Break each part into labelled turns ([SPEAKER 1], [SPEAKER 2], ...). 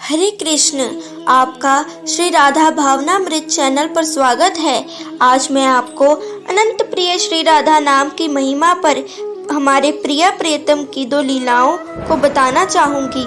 [SPEAKER 1] हरे कृष्ण। आपका श्री राधा भावनामृत चैनल पर स्वागत है। आज मैं आपको अनंत प्रिय श्री राधा नाम की महिमा पर हमारे प्रिय प्रियतम की दो लीलाओं को बताना चाहूँगी।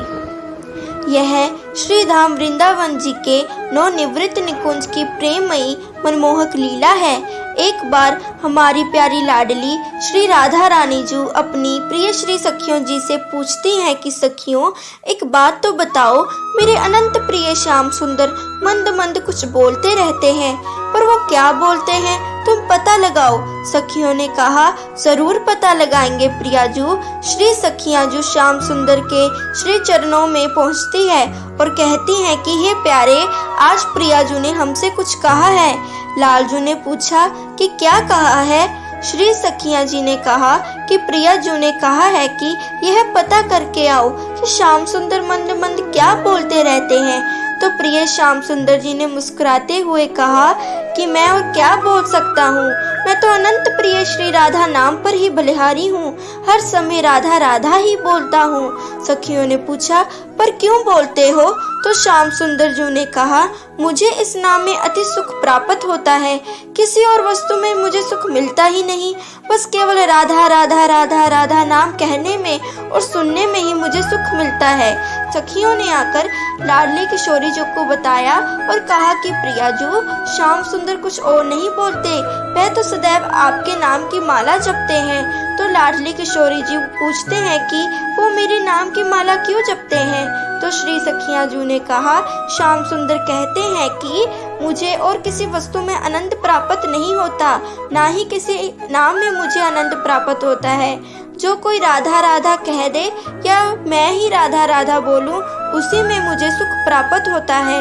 [SPEAKER 1] यह श्री धाम वृंदावन जी के नवनिवृत्त निकुंज की प्रेममयी मनमोहक लीला है। एक बार हमारी प्यारी लाडली श्री राधा रानी जी अपनी प्रिय श्री सखियों जी से पूछती हैं कि सखियों, एक बात तो बताओ, मेरे अनंत प्रिय श्याम सुंदर मंद मंद कुछ बोलते रहते हैं, पर वो क्या बोलते हैं, तुम पता लगाओ। सखियों ने कहा, जरूर पता लगाएंगे प्रियाजू। श्री सखियां जो श्याम सुंदर के श्री चरणों में पहुंचती है और कहती हैं कि हे प्यारे, आज प्रियाजू ने हमसे कुछ कहा है। लालजू ने पूछा कि क्या कहा है। श्री सखियां जी ने कहा कि प्रियाजू ने कहा है कि यह पता करके आओ कि श्याम सुंदर मंद मंद क्या बोलते रहते हैं। तो प्रिय श्याम सुंदर जी ने मुस्कुराते हुए कहा कि मैं और क्या बोल सकता हूँ, मैं तो अनंत प्रिय श्री राधा नाम पर ही बलिहारी हूँ, हर समय राधा राधा ही बोलता हूँ। सखियों ने पूछा, पर क्यों बोलते हो? तो श्याम सुंदर जी ने कहा, मुझे इस नाम में अति सुख प्राप्त होता है, किसी और वस्तु में मुझे सुख मिलता ही नहीं, बस केवल राधा राधा राधा राधा नाम कहने में और सुनने में ही मुझे सुख मिलता है। सखियों ने आकर लाडली किशोरी जी को बताया और कहा कि प्रियाजू, श्याम सुंदर कुछ और नहीं बोलते, वह तो सदैव आपके नाम की माला जपते हैं। तो लाडली किशोरी जी पूछते हैं कि वो मेरे नाम की माला क्यों जपते हैं। तो श्री सखियां जी ने कहा, श्याम सुंदर कहते हैं कि मुझे और किसी वस्तु में आनंद प्राप्त नहीं होता, ना ही किसी नाम में मुझे आनंद प्राप्त होता है। जो कोई राधा राधा कह दे या मैं ही राधा राधा बोलूं, उसी में मुझे सुख प्राप्त होता है।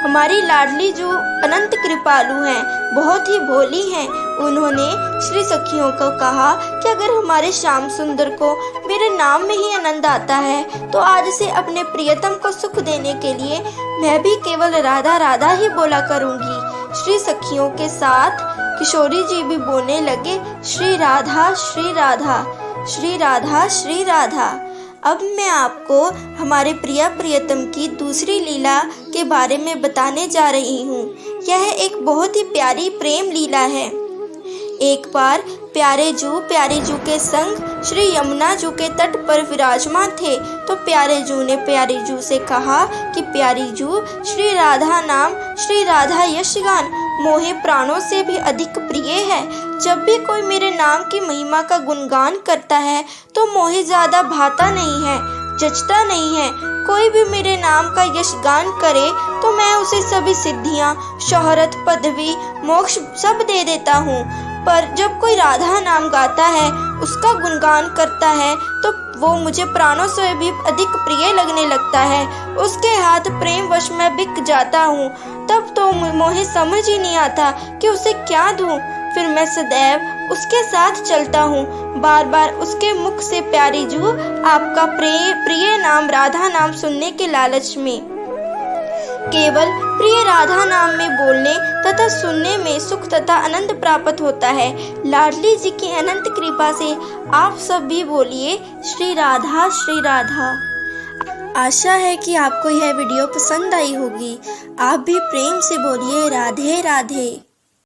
[SPEAKER 1] हमारी लाडली जो अनंत कृपालु हैं, बहुत ही भोली हैं। उन्होंने श्री सखियों को कहा कि अगर हमारे श्याम सुंदर को मेरे नाम में ही आनंद आता है, तो आज से अपने प्रियतम को सुख देने के लिए मैं भी केवल राधा राधा ही बोला करूंगी। श्री सखियों के साथ किशोरी जी भी बोलने लगे, श्री राधा श्री राधा श्री राधा श्री राधा। अब मैं आपको हमारे प्रिय प्रियतम की दूसरी लीला के बारे में बताने जा रही हूँ। यह एक बहुत ही प्यारी प्रेम लीला है। एक बार प्यारी जू के संग श्री यमुना जू के तट पर विराजमान थे। तो प्यारे जू ने प्यारी जू से कहा कि प्यारी जू, श्री राधा नाम, श्री राधा यशगान मोहे प्राणों से भी अधिक प्रिय है। जब भी कोई मेरे नाम की महिमा का गुणगान करता है तो मोहे ज्यादा भाता नहीं है, जचता नहीं है। कोई भी मेरे नाम का यशगान करे तो मैं उसे सभी सिद्धियां, शोहरत, पदवी, मोक्ष सब दे देता हूँ। पर जब कोई राधा नाम गाता है, उसका गुणगान करता है, तो वो मुझे प्राणों से भी अधिक प्रिय लगने लगता है। उसके हाथ प्रेम वश में बिक जाता हूँ। तब तो मुझे समझ ही नहीं आता कि उसे क्या दूँ। फिर मैं सदैव उसके साथ चलता हूँ, बार बार उसके मुख से प्यारी जू आपका प्रिय नाम राधा नाम सुनने के लालच में। केवल प्रिय राधा नाम में बोलने तथा सुनने में सुख तथा आनंद प्राप्त होता है। लाडली जी की अनंत कृपा से आप सब भी बोलिए, श्री राधा श्री राधा। आशा है कि आपको यह वीडियो पसंद आई होगी। आप भी प्रेम से बोलिए, राधे राधे।